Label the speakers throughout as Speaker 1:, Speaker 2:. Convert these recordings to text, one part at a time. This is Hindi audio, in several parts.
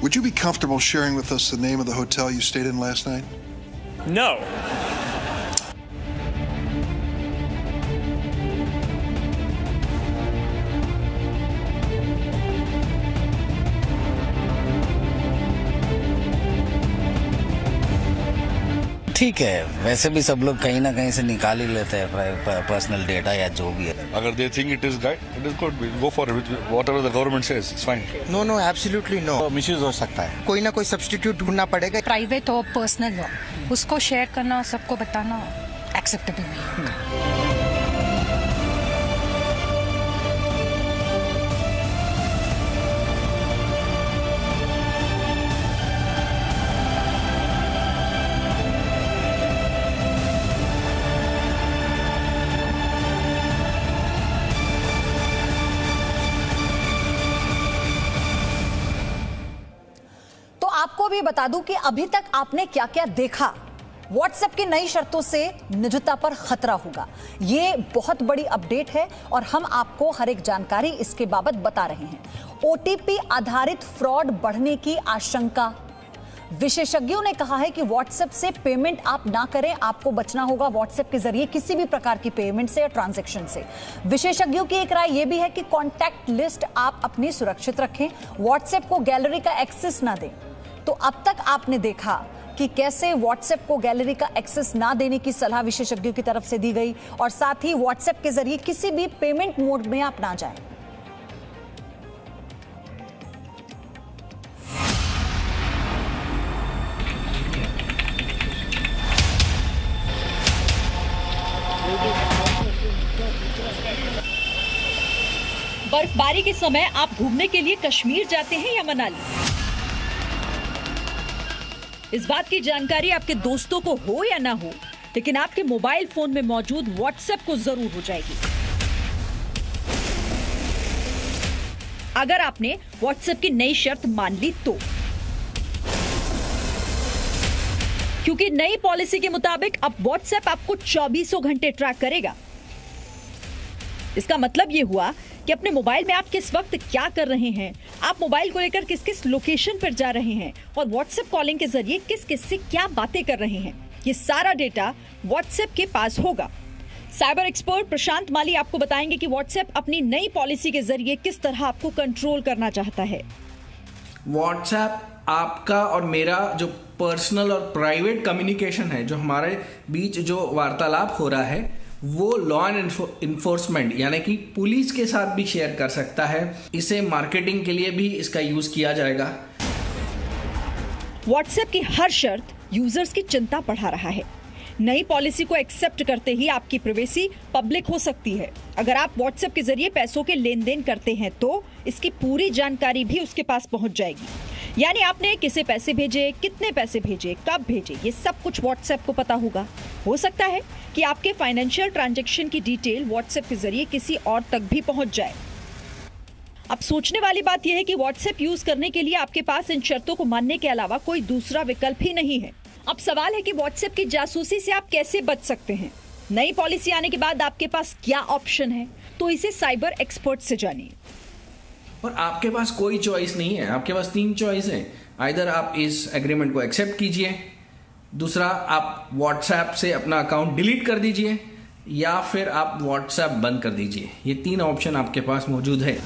Speaker 1: Would you be comfortable sharing with us the name of the hotel you stayed in last night?
Speaker 2: No.
Speaker 3: ठीक है, वैसे भी सब लोग कहीं ना कहीं से निकाल ही लेते हैं पर्सनल डेटा या जो भी है।
Speaker 4: अगर they think it is right, it is good. Go for it. Whatever the government says, it's fine.
Speaker 5: No, absolutely no.
Speaker 3: Misuse हो सकता है।
Speaker 5: कोई ना कोई सब्स्टिट्यूट ढूंढना पड़ेगा।
Speaker 6: प्राइवेट और पर्सनल हो, उसको शेयर करना और सबको बताना एक्सेप्टेबल नहीं होगा।
Speaker 7: आपको भी बता दूं कि अभी तक आपने क्या क्या देखा। व्हाट्सएप की नई शर्तों से निजता पर खतरा होगा, ये बहुत बड़ी अपडेट है और हम आपको हर एक जानकारी इसके बाबत बता रहे हैं। ओटीपी आधारित फ्रॉड बढ़ने की आशंका। विशेषज्ञों ने कहा है कि व्हाट्सएप से पेमेंट आप ना करें, आपको बचना होगा व्हाट्सएप के जरिए किसी भी प्रकार की पेमेंट से या ट्रांजैक्शन से। विशेषज्ञों की एक राय यह भी है कि कॉन्टैक्ट लिस्ट आप अपनी सुरक्षित रखें, व्हाट्सएप को गैलरी का एक्सेस ना दें। तो अब तक आपने देखा कि कैसे व्हाट्सएप को गैलरी का एक्सेस ना देने की सलाह विशेषज्ञों की तरफ से दी गई और साथ ही व्हाट्सएप के जरिए किसी भी पेमेंट मोड में आप ना जाएं।
Speaker 8: बर्फबारी के समय आप घूमने के लिए कश्मीर जाते हैं या मनाली? इस बात की जानकारी आपके दोस्तों को हो या ना हो, लेकिन आपके मोबाइल फोन में मौजूद व्हाट्सएप को जरूर हो जाएगी। अगर आपने व्हाट्सएप की नई शर्त मान ली तो, क्योंकि नई पॉलिसी के मुताबिक अब व्हाट्सएप आपको 24 घंटे ट्रैक करेगा। इसका मतलब यह हुआ कि अपने मोबाइल में आप किस वक्त क्या कर रहे हैं, आप मोबाइल को लेकर किस किस लोकेशन पर जा रहे हैं और व्हाट्सएप कॉलिंग के जरिए किस किस से क्या बातें कर रहे हैं, ये सारा डेटा व्हाट्सएप के पास होगा। साइबर एक्सपर्ट प्रशांत माली आपको बताएंगे कि व्हाट्सएप अपनी नई पॉलिसी के जरिए किस तरह आपको कंट्रोल करना चाहता है।
Speaker 9: व्हाट्सएप आपका और मेरा जो पर्सनल और प्राइवेट कम्युनिकेशन है, जो हमारे बीच जो वार्तालाप हो रहा है, वो लॉ एंड इन्फोर्समेंट यानी कि पुलिस के साथ भी शेयर कर सकता है। इसे मार्केटिंग के लिए भी इसका यूज किया जाएगा।
Speaker 8: व्हाट्सएप की हर शर्त यूजर्स की चिंता बढ़ा रहा है। नई पॉलिसी को एक्सेप्ट करते ही आपकी प्राइवेसी पब्लिक हो सकती है। अगर आप व्हाट्सएप के जरिए पैसों के लेन देन करते हैं तो इसकी पूरी जानकारी भी उसके पास पहुंच जाएगी। यानी आपने किसे पैसे भेजे, कितने पैसे भेजे, कब भेजे, ये सब कुछ व्हाट्सएप को पता होगा। हो सकता है कि आपके फाइनेंशियल ट्रांजैक्शन की डिटेल व्हाट्सएप के जरिए किसी और तक भी पहुंच जाए। अब सोचने वाली बात यह है कि व्हाट्सएप यूज करने के लिए आपके पास इन शर्तों को मानने के अलावा कोई दूसरा विकल्प ही नहीं है। अब सवाल है कि व्हाट्सएप की जासूसी से आप कैसे बच सकते हैं। नई पॉलिसी आने के बाद आपके पास क्या ऑप्शन है, तो इसे साइबर एक्सपर्ट से जानिए।
Speaker 9: और आपके पास कोई चॉइस नहीं है, आपके पास 3 चॉइस है। आइदर आप इस एग्रीमेंट को एक्सेप्ट कीजिए, दूसरा आप व्हाट्सएप से अपना अकाउंट डिलीट कर दीजिए, या फिर आप व्हाट्सएप बंद कर दीजिए। ये 3 ऑप्शन आपके पास मौजूद है।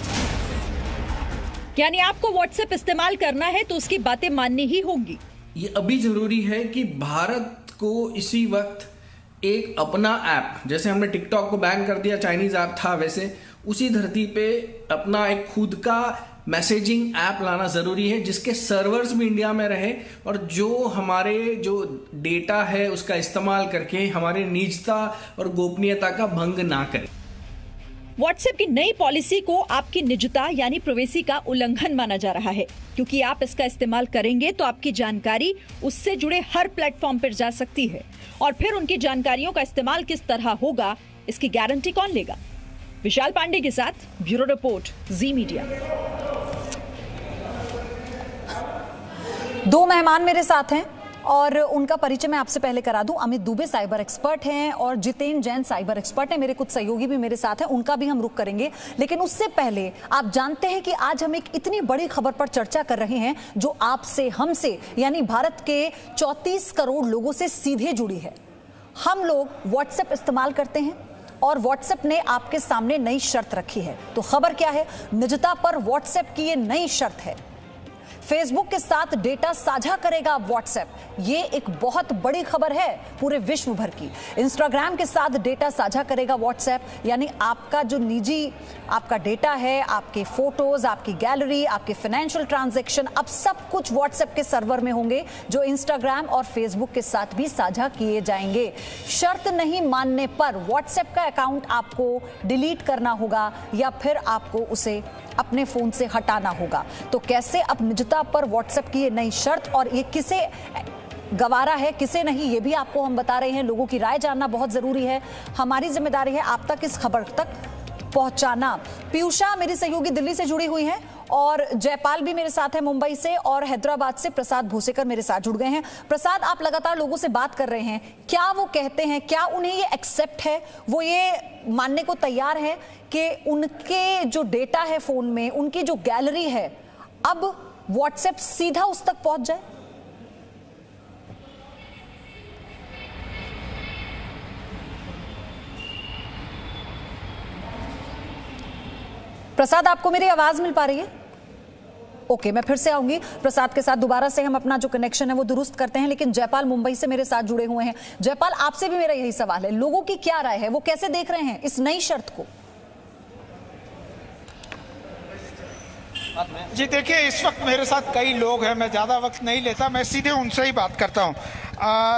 Speaker 8: यानी आपको व्हाट्सएप इस्तेमाल करना है तो उसकी बातें माननी ही होंगी।
Speaker 9: ये अभी जरूरी है कि भारत को इसी वक्त एक अपना ऐप, जैसे हमने टिकटॉक को बैन कर दिया, चाइनीज ऐप था, वैसे उसी धरती पे अपना एक खुद का मैसेजिंग ऐप लाना जरूरी है, जिसके सर्वर्स भी इंडिया में रहे और जो हमारे जो डेटा है उसका इस्तेमाल करके हमारे निजता और गोपनीयता का भंग ना करे।
Speaker 8: व्हाट्सएप की नई पॉलिसी को आपकी निजता यानी प्राइवेसी का उल्लंघन माना जा रहा है, क्योंकि आप इसका इस्तेमाल करेंगे तो आपकी जानकारी उससे जुड़े हर प्लेटफॉर्म पर जा सकती है और फिर उनकी जानकारियों का इस्तेमाल किस तरह होगा, इसकी गारंटी कौन लेगा। विशाल पांडे के साथ ब्यूरो रिपोर्ट, जी मीडिया।
Speaker 7: 2 मेहमान मेरे साथ हैं और उनका परिचय मैं आपसे पहले करा दूं। अमित दुबे साइबर एक्सपर्ट हैं और जितेंद्र जैन साइबर एक्सपर्ट हैं। मेरे कुछ सहयोगी भी मेरे साथ हैं, उनका भी हम रुख करेंगे। लेकिन उससे पहले आप जानते हैं कि आज हम एक इतनी बड़ी खबर पर चर्चा कर रहे हैं जो आपसे, हमसे, यानी भारत के 34 करोड़ लोगों से सीधे जुड़ी है। हम लोग व्हाट्सएप इस्तेमाल करते हैं और व्हाट्सएप ने आपके सामने नई शर्त रखी है। तो खबर क्या है? निजता पर व्हाट्सएप की ये नई शर्त है। फेसबुक के साथ डेटा साझा करेगा व्हाट्सएप, ये एक बहुत बड़ी खबर है पूरे विश्व भर की। इंस्टाग्राम के साथ डेटा साझा करेगा व्हाट्सएप, यानी आपका जो निजी आपका डेटा है, आपके फोटोज, आपकी गैलरी, आपके फाइनेंशियल ट्रांजैक्शन, अब सब कुछ व्हाट्सएप के सर्वर में होंगे जो इंस्टाग्राम और फेसबुक के साथ भी साझा किए जाएंगे। शर्त नहीं मानने पर व्हाट्सएप का अकाउंट आपको डिलीट करना होगा या फिर आपको उसे अपने फोन से हटाना होगा। तो कैसे अब निजता पर व्हाट्सएप की ये नई शर्त, और ये किसे गवारा है किसे नहीं, ये भी आपको हम बता रहे हैं। लोगों की राय जानना बहुत जरूरी है। हमारी जिम्मेदारी है आप तक इस खबर तक पहुंचाना। पीयूषा मेरी सहयोगी दिल्ली से जुड़ी हुई हैं और जयपाल भी मेरे साथ है मुंबई से, और हैदराबाद से प्रसाद भूसेकर मेरे साथ जुड़ गए हैं। प्रसाद, आप लगातार लोगों से बात कर रहे हैं, क्या वो कहते हैं, क्या उन्हें ये एक्सेप्ट है, वो ये मानने को तैयार है कि उनके जो डेटा है फोन में, उनकी जो गैलरी है, अब व्हाट्सएप सीधा उस तक पहुंच जाए? प्रसाद, आपको मेरी आवाज मिल पा रही है? ओके, मैं फिर से आऊंगी प्रसाद के साथ, दोबारा से हम अपना जो कनेक्शन है वो दुरुस्त करते हैं। लेकिन जयपाल मुंबई से मेरे साथ जुड़े हुए हैं। जयपाल, आपसे भी मेरा यही सवाल है, लोगों की क्या राय है, वो कैसे देख रहे हैं इस नई शर्त को?
Speaker 2: जी देखिए, इस वक्त मेरे साथ कई लोग हैं, मैं ज़्यादा वक्त नहीं लेता, मैं सीधे उनसे ही बात करता हूँ।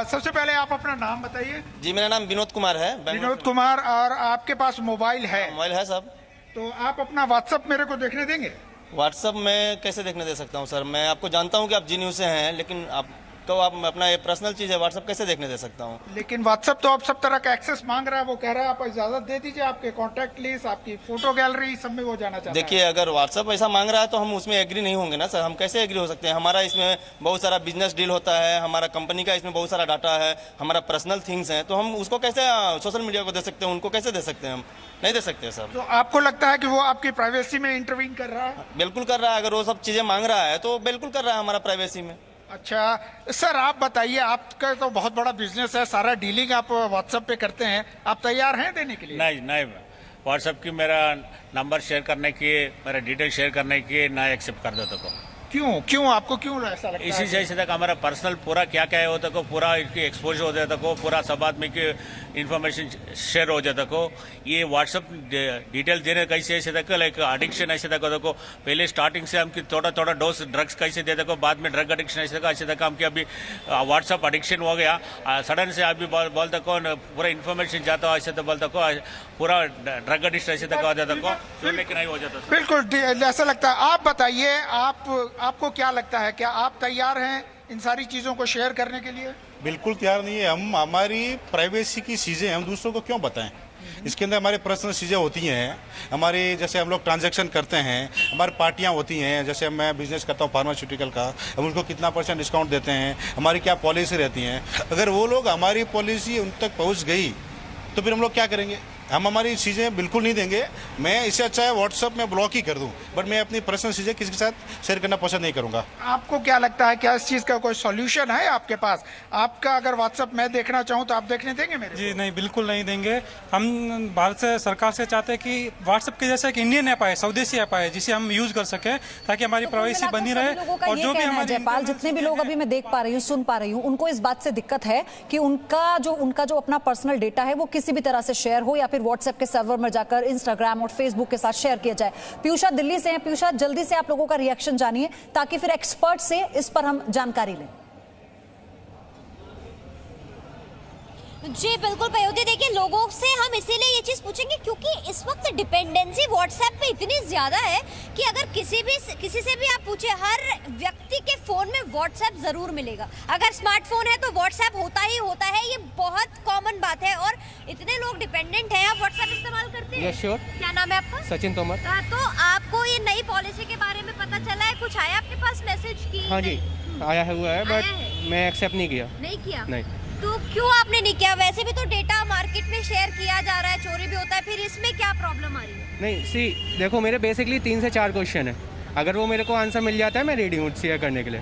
Speaker 2: सबसे पहले आप अपना नाम बताइए।
Speaker 10: जी, मेरा नाम विनोद कुमार है।
Speaker 2: विनोद कुमार, और आपके पास मोबाइल है?
Speaker 10: मोबाइल है साहब।
Speaker 2: तो आप अपना व्हाट्सएप मेरे को देखने देंगे?
Speaker 10: व्हाट्सएप में कैसे देखने दे सकता हूँ सर? मैं आपको जानता हूँ कि आप जी न्यूज़ से हैं, लेकिन आप तो आप अपना ये पर्सनल चीज़ है, व्हाट्सएप कैसे देखने दे सकता हूँ?
Speaker 2: लेकिन व्हाट्सएप तो आप सब तरह का एक्सेस मांग रहा है, वो कह रहा है आप इजाज़त दे दीजिए, आपके कॉन्टैक्ट लिस्ट, आपकी फोटो गैलरी, सब में वो जाना चाहता है।
Speaker 10: देखिए, अगर व्हाट्सएप ऐसा मांग रहा है तो हम उसमें एग्री नहीं होंगे ना सर। हम कैसे एग्री हो सकते हैं? हमारा इसमें बहुत सारा बिजनेस डील होता है, हमारा कंपनी का इसमें बहुत सारा डाटा है, हमारा पर्सनल थिंग्स हैं, तो हम उसको कैसे सोशल मीडिया को दे सकते हैं? उनको कैसे दे सकते हैं? हम नहीं दे सकते सर।
Speaker 2: तो आपको लगता है कि वो आपकी प्राइवेसी में इंटरवीन कर रहा है?
Speaker 10: बिल्कुल कर रहा है। अगर वो सब चीज़ें मांग रहा है तो बिल्कुल कर रहा है हमारा प्राइवेसी में।
Speaker 2: अच्छा सर, आप बताइए, आपका तो बहुत बड़ा बिजनेस है, सारा डीलिंग आप व्हाट्सएप पे करते हैं, आप तैयार हैं देने के लिए?
Speaker 11: नहीं, व्हाट्सएप की मेरा नंबर शेयर करने की, मेरा डिटेल शेयर करने की ना एक्सेप्ट कर देते को।
Speaker 2: क्यों आपको क्यों ऐसा लगता है?
Speaker 11: इसी जैसे तक हमारा पर्सनल पूरा क्या क्या है होता को पूरा इसकी एक्सपोजर हो जाता को, पूरा सब आदमी की इन्फॉर्मेशन शेयर हो जाता को। ये व्हाट्सएप डिटेल देने कैसे ऐसे तक लाइक एडिक्शन ऐसे तक को, पहले स्टार्टिंग से हम थोड़ा डोज ड्रग्स कैसे देते को, बाद में ड्रग एडिक्शन ऐसे तक हम कि अभी व्हाट्सएप एडिक्शन हो गया, सडन से अभी बोलते को पूरा इन्फॉर्मेशन जाता हो ऐसे तो बोलते को पूरा ड्रग एडिक्शन ऐसे तक हो जाता को, लेकिन नहीं हो जाता।
Speaker 2: बिल्कुल ऐसा लगता है। आप बताइए, आपको क्या लगता है, क्या आप तैयार हैं इन सारी चीजों को शेयर करने के लिए?
Speaker 12: बिल्कुल तैयार नहीं है। हम हमारी प्राइवेसी की चीजें हम दूसरों को क्यों बताएं? इसके अंदर हमारी पर्सनल चीज़ें होती हैं, हमारी जैसे हम लोग ट्रांजैक्शन करते हैं, हमारी पार्टियां होती हैं, जैसे मैं बिजनेस करता हूं फार्मास्यूटिकल का, हम उनको कितना % डिस्काउंट देते हैं, हमारी क्या पॉलिसी रहती हैं। अगर वो लोग हमारी पॉलिसी उन तक पहुंच गई तो फिर हम लोग क्या करेंगे? हम हमारी चीज़ें बिल्कुल नहीं देंगे। मैं इससे अच्छा है व्हाट्सएप में ब्लॉक ही कर दूं, बट मैं अपनी पर्सनल चीज़ें किसी के साथ शेयर करना पसंद नहीं करूंगा।
Speaker 2: आपको क्या लगता है, क्या इस चीज़ का कोई सॉल्यूशन है आपके पास? आपका अगर व्हाट्सएप मैं देखना चाहूँ तो आप देखने देंगे मेरे?
Speaker 13: जी नहीं, बिल्कुल नहीं देंगे। हम भारत से सरकार से चाहते हैं कि व्हाट्सएप के जैसा एक इंडियन ऐप आए, स्वदेशी ऐप आए, जिसे हम यूज कर सकें ताकि हमारी प्राइवेसी बनी रहे।
Speaker 7: और जो भी हमारे जयपाल, जितने भी लोग अभी मैं देख पा रही हूँ, सुन पा रही हूँ, उनको इस बात से दिक्कत है कि उनका जो अपना पर्सनल डेटा है वो किसी भी तरह से शेयर हो या फिर व्हाट्सएप के सर्वर में जाकर इंस्टाग्राम और फेसबुक के साथ शेयर किया जाए। पीयूषा दिल्ली से हैं। पीयूषा, जल्दी से आप लोगों का रिएक्शन जानिए ताकि फिर एक्सपर्ट से इस पर हम जानकारी लें।
Speaker 14: जी बिल्कुल पयोधी, देखिए लोगों से हम इसीलिए ये चीज़ पूछेंगे क्योंकि इस वक्त डिपेंडेंसी व्हाट्सएप पे इतनी ज़्यादा है कि अगर किसी से भी आप पूछे, हर व्यक्ति के फ़ोन में व्हाट्सएप ज़रूर मिलेगा। अगर स्मार्टफोन है तो व्हाट्सएप होता ही होता है, ये बहुत कॉमन बात है और इतने लोग डिपेंडेंट हैं। आप व्हाट्सएप इस्तेमाल करते हैं?
Speaker 15: श्योर।
Speaker 14: क्या नाम है आपका?
Speaker 15: सचिन तोमर।
Speaker 14: तो आपको ये नई पॉलिसी के बारे में पता चला है? कुछ आया आपके पास मैसेज की?
Speaker 15: हाँ जी, आया हुआ है, बट मैं एक्सेप्ट नहीं किया।
Speaker 14: नहीं किया?
Speaker 15: नहीं।
Speaker 14: तो क्यों आपने नहीं किया? वैसे भी तो डेटा मार्केट में शेयर किया जा रहा है, चोरी भी होता है, फिर इसमें क्या प्रॉब्लम आ रही है?
Speaker 15: नहीं सी देखो, मेरे बेसिकली 3 से 4 क्वेश्चन है। अगर वो मेरे को आंसर मिल जाता है मैं रेडी हूँ शेयर करने के लिए।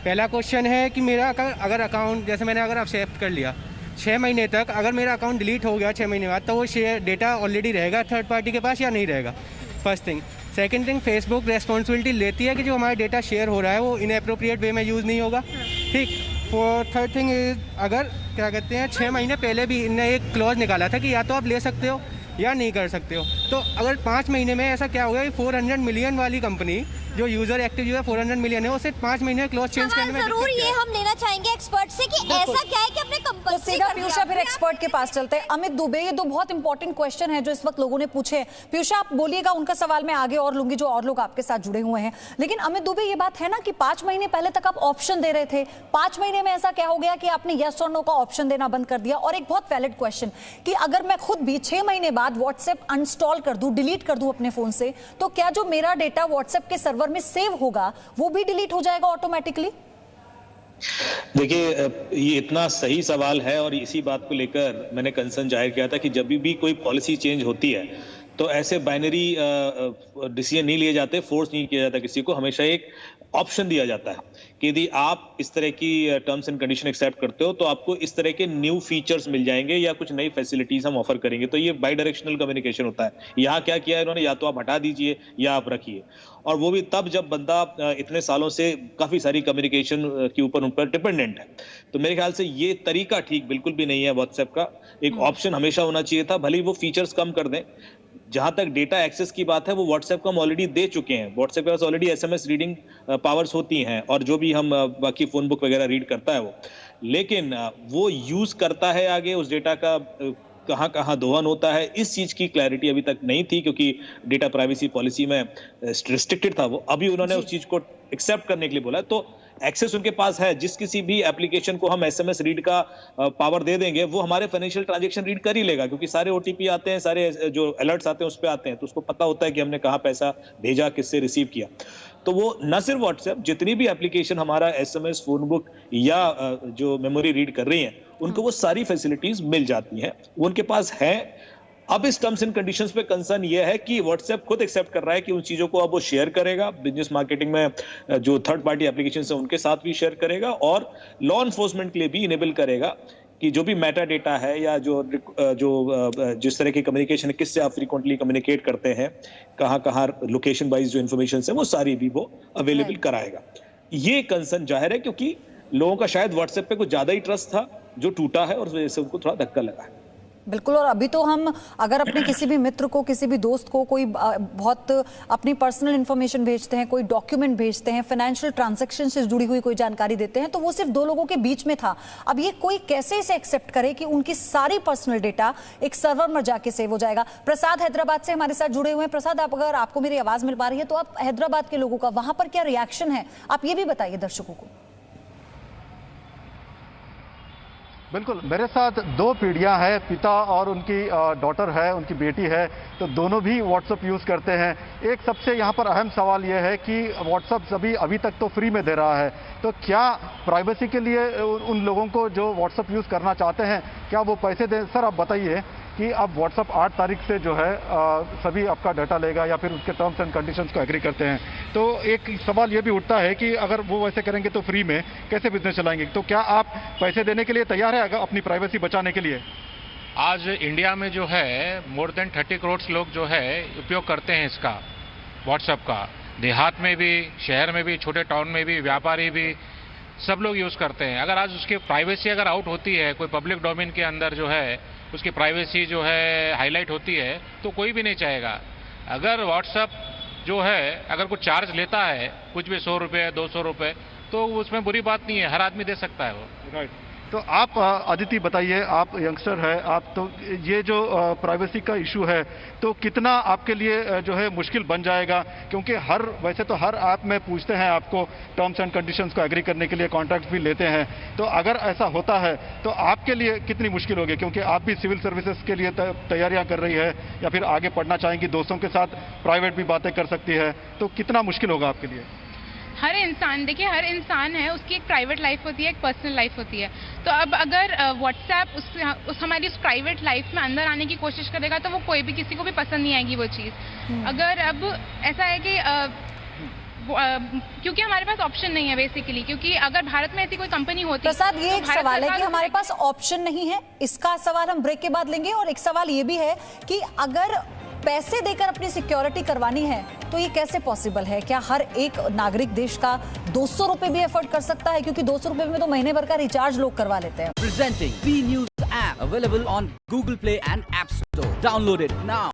Speaker 15: पहला क्वेश्चन है कि मेरा अगर अकाउंट जैसे मैंने अगर एक्सेप्ट कर लिया 6 महीने तक, अगर मेरा अकाउंट डिलीट हो गया 6 महीने बाद, तो वो शेयर डेटा ऑलरेडी रहेगा थर्ड पार्टी के पास या नहीं रहेगा? First thing. Second thing, Facebook responsibility लेती है कि जो हमारा डेटा शेयर हो रहा है वो इनएप्रोप्रिएट वे में यूज़ नहीं होगा। ठीक। थर्ड थिंग इज, अगर क्या कहते हैं 6 महीने पहले भी इनने एक क्लॉज निकाला था कि या तो आप ले सकते हो या नहीं कर सकते हो। तो अगर 5 महीने में ऐसा क्या हो गया कि 400 मिलियन वाली कंपनी जो यूजर एक्टिव जो है 400 मिलियन है, उसे 5 महीने क्लॉज चेंज करने में
Speaker 14: जरूर ये हम लेना चाहेंगे एक्सपर्ट से कि ऐसा क्या है कि अपने कंपल्सरी
Speaker 7: तो सीधा पीयूषा फिर एक्सपर्ट के पास चलते हैं। अमित दुबे, ये 2 बहुत इंपॉर्टेंट क्वेश्चन है जो इस वक्त लोगों ने पूछे हैं। पीयूषा आप बोलिएगा, उनका सवाल मैं आगे और लूंगी जो और लोग आपके साथ जुड़े हुए हैं। लेकिन अमित दुबे, ये बात है ना कि 5 महीने पहले तक आप ऑप्शन दे रहे थे, 5 महीने में ऐसा क्या हो गया कि आपने यस और नो का ऑप्शन देना बंद कर दिया? और एक बहुत वैलिड क्वेश्चन कि अगर मैं खुद भी 6 महीने बाद व्हाट्सएप अनइंस्टॉल कर दूं, डिलीट कर दूं अपने फोन से, तो क्या जो मेरा डेटा व्हाट्सएप के सर्वर में सेव होगा वो भी डिलीट हो जाएगा ऑटोमेटिकली?
Speaker 16: देखिए, ये इतना सही सवाल है और इसी बात को लेकर मैंने कंसर्न जाहिर किया था कि जब भी कोई पॉलिसी चेंज होती है तो ऐसे बाइनरी डिसीजन नहीं लिए जाते, फोर्स नहीं किया जाता किसी को। हमेशा एक ऑप्शन दिया जाता है कि यदि आप इस तरह की टर्म्स एंड कंडीशन एक्सेप्ट करते हो तो आपको इस तरह के न्यू फीचर्स मिल जाएंगे या कुछ नई फैसिलिटीज हम ऑफर करेंगे। तो ये बाई डायरेक्शनल कम्युनिकेशन होता है। यहाँ क्या किया है इन्होंने, या तो आप हटा दीजिए या आप रखिए, और वो भी तब जब बंदा इतने सालों से काफी सारी कम्युनिकेशन के ऊपर उन पर डिपेंडेंट है। तो मेरे ख्याल से ये तरीका ठीक बिल्कुल भी नहीं है व्हाट्सएप का। एक ऑप्शन हमेशा होना चाहिए था, भले ही वो फीचर्स कम कर दें। जहां तक डेटा एक्सेस की बात है वो व्हाट्सएप को हम ऑलरेडी दे चुके हैं। व्हाट्सएप के पास ऑलरेडी एसएमएस रीडिंग पावर्स होती हैं और जो भी हम बाकी फोन बुक वगैरह रीड करता है वो, लेकिन वो यूज करता है आगे उस डेटा का कहां कहां दोहन होता है, इस चीज की क्लैरिटी अभी तक नहीं थी क्योंकि डेटा प्राइवेसी पॉलिसी में रिस्ट्रिक्टेड था वो। अभी उन्होंने उस चीज को एक्सेप्ट करने के लिए बोला, तो एक्सेस उनके पास है। जिस किसी भी एप्लीकेशन को हम एसएमएस रीड का पावर दे देंगे वो हमारे फाइनेंशियल ट्रांजैक्शन रीड कर ही लेगा, क्योंकि सारे ओटीपी आते हैं, सारे जो अलर्ट्स आते हैं उस पर आते हैं, तो उसको पता होता है कि हमने कहाँ पैसा भेजा, किससे रिसीव किया। तो वो न सिर्फ व्हाट्सएप, जितनी भी एप्लीकेशन हमारा एसएमएस, फोन बुक या जो मेमोरी रीड कर रही हैं उनको वो सारी फैसिलिटीज मिल जाती हैं, वो उनके पास है। अब इस टर्म्स एंड कंडीशंस पे कंसर्न ये है कि व्हाट्सएप खुद एक्सेप्ट कर रहा है कि उन चीजों को अब वो शेयर करेगा, बिजनेस मार्केटिंग में जो थर्ड पार्टी एप्लीकेशंस हैं उनके साथ भी शेयर करेगा, और लॉ एनफोर्समेंट के लिए भी इनेबल करेगा कि जो भी मेटा डेटा है या जो जिस तरह की कम्युनिकेशन है, किससे आप फ्रीक्वेंटली कम्युनिकेट करते हैं, कहाँ लोकेशन वाइज जो इन्फॉर्मेशन है वो सारी भी वो अवेलेबल कराएगा। ये कंसर्न जाहिर है क्योंकि लोगों का शायद व्हाट्सएप पे कुछ ज्यादा ही ट्रस्ट था जो टूटा है और उस वजह से उनको थोड़ा धक्का लगा है।
Speaker 7: बिल्कुल। और अभी तो हम अगर अपने किसी भी मित्र को, किसी भी दोस्त को कोई बहुत अपनी पर्सनल इंफॉर्मेशन भेजते हैं, कोई डॉक्यूमेंट भेजते हैं, फाइनेंशियल ट्रांजैक्शन से जुड़ी हुई कोई जानकारी देते हैं, तो वो सिर्फ 2 लोगों के बीच में था। अब ये कोई कैसे इसे एक्सेप्ट करे कि उनकी सारी पर्सनल डेटा एक सर्वर में जाके सेव हो जाएगा? प्रसाद हैदराबाद से हमारे साथ जुड़े हुए हैं। प्रसाद, आप अगर आपको मेरी आवाज मिल पा रही है तो आप हैदराबाद के लोगों का वहां पर क्या रिएक्शन है, आप ये भी बताइए दर्शकों को।
Speaker 17: बिल्कुल, मेरे साथ 2 पीढ़ियां हैं, पिता और उनकी डॉटर है, उनकी बेटी है, तो दोनों भी व्हाट्सएप यूज़ करते हैं। एक सबसे यहाँ पर अहम सवाल ये है कि व्हाट्सएप अभी तक तो फ्री में दे रहा है, तो क्या प्राइवेसी के लिए उन लोगों को जो व्हाट्सएप यूज़ करना चाहते हैं क्या वो पैसे दें? सर आप बताइए कि अब व्हाट्सएप 8 तारीख से जो है सभी आपका डाटा लेगा या फिर उसके टर्म्स एंड कंडीशंस को एग्री करते हैं, तो एक सवाल ये भी उठता है कि अगर वो वैसे करेंगे तो फ्री में कैसे बिजनेस चलाएंगे? तो क्या आप पैसे देने के लिए तैयार है अगर अपनी प्राइवेसी बचाने के लिए?
Speaker 18: आज इंडिया में जो है मोर देन 30 करोड़ लोग जो है उपयोग करते हैं इसका, व्हाट्सएप का। देहात में भी, शहर में भी, छोटे टाउन में भी, व्यापारी भी, सब लोग यूज़ करते हैं। अगर आज उसकी प्राइवेसी अगर आउट होती है, कोई पब्लिक डोमेन के अंदर जो है उसकी प्राइवेसी जो है हाईलाइट होती है, तो कोई भी नहीं चाहेगा। अगर व्हाट्सएप जो है अगर कुछ चार्ज लेता है, कुछ भी 100 रुपये 200 रुपये, तो उसमें बुरी बात नहीं है, हर आदमी दे सकता है वो।
Speaker 17: राइट। तो आप अदिति बताइए, आप यंगस्टर है, आप तो ये जो प्राइवेसी का इशू है तो कितना आपके लिए जो है मुश्किल बन जाएगा? क्योंकि वैसे तो हर ऐप में पूछते हैं आपको टर्म्स एंड कंडीशंस को एग्री करने के लिए, कॉन्ट्रैक्ट भी लेते हैं, तो अगर ऐसा होता है तो आपके लिए कितनी मुश्किल होगी? क्योंकि आप भी सिविल सर्विसेज के लिए तैयारियां कर रही है या फिर आगे पढ़ना चाहेंगी, दोस्तों के साथ प्राइवेट भी बातें कर सकती है, तो कितना मुश्किल होगा आपके लिए?
Speaker 19: हर इंसान, देखिए हर इंसान है, उसकी एक प्राइवेट लाइफ होती है, एक पर्सनल लाइफ होती है। तो अब अगर व्हाट्सएप हमारी उस प्राइवेट लाइफ में अंदर आने की कोशिश करेगा तो वो कोई भी, किसी को भी पसंद नहीं आएगी वो चीज़। अगर अब ऐसा है कि क्योंकि हमारे पास ऑप्शन नहीं है बेसिकली, क्योंकि अगर भारत में ऐसी कोई कंपनी होती।
Speaker 7: प्रसाद, ये एक सवाल है कि हमारे पास ऑप्शन नहीं है, इसका सवाल हम ब्रेक के बाद लेंगे। और एक सवाल ये भी है कि अगर पैसे देकर अपनी सिक्योरिटी करवानी है तो ये कैसे पॉसिबल है? क्या हर एक नागरिक देश का 200 रुपए भी एफोर्ड कर सकता है? क्योंकि 200 रुपए में तो महीने भर का रिचार्ज लोग करवा लेते हैं।
Speaker 20: Presenting B News app available on Google Play and App Store. Download it now.